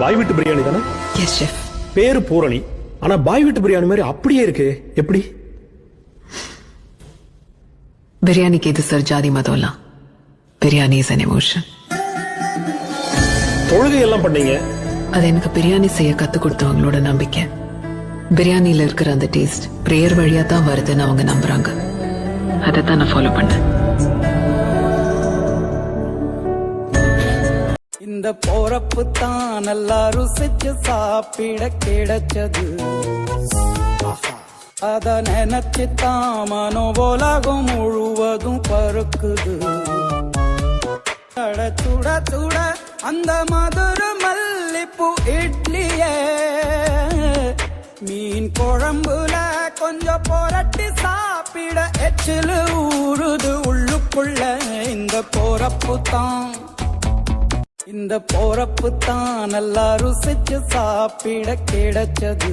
பாய் வீட்டு பிரியாணி தானே? Yes chef. பேரு பூரணி, ஆனா பாய் வீட்டு பிரியாணி மாதிரி அப்படியே இருக்கு. எப்படி? பிரியாணிக்கு இது சார் ஜாதி மதம்லாம். Biryani is an emotion. தொழுகை எல்லாம் பண்ணீங்க. அது எனக்கு பிரியாணி செய்ய கத்து கொடுத்தவங்களோட நம்பிக்கை. பிரியாணியில இருக்கிற அந்த டேஸ்ட் பிரேயர் வழியா தான் வருதுன்னு அவங்க நம்புறாங்க. அதை தான் நான் ஃபாலோ பண்ணேன். இந்த போறப்பு தான் நல்லா ருசிச்சு சாப்பிட கிடைச்சது. அத நினைச்சு தான் மனோபோலகம் முழுவதும் பருக்குது. சுட சுட அந்த மதுர மல்லிப்பூ இட்லியே மீன் குழம்புல கொஞ்சம் புரட்டி சாப்பிட எச்சிலு ஊறுது உள்ளுக்குள்ள. இந்த போறப்பு தான் நல்லா ருசிச்சு சாப்பிட கிடைச்சது.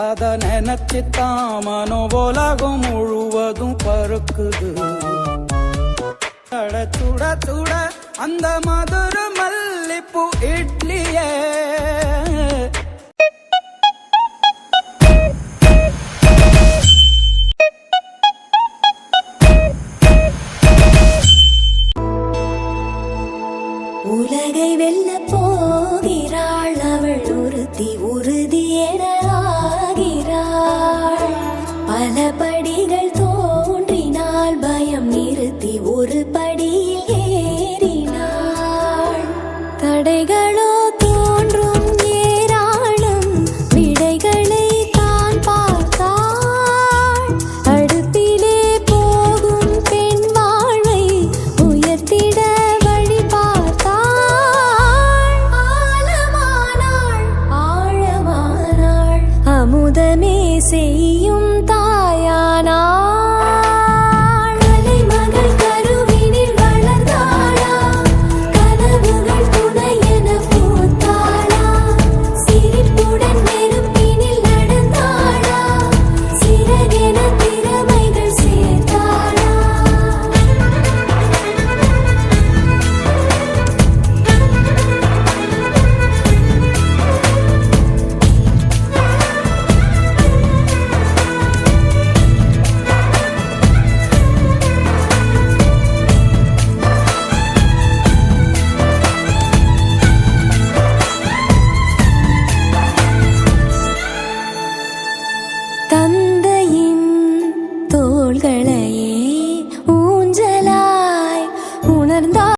அத நினைச்சு தான் மனோபோலகம் முழுவதும் பருக்குது. சுட சுட அந்த மதுர மல்லிப்பூ இட்லியே உலகை வெல்ல போகிறாள் அவள் ஒருத்தி உறுதி என ஆகிறாள். பல படிகள் தோன்றினால் பயம் நிறுத்தி ஒரு படியில் ஏறினாள். தடைகள்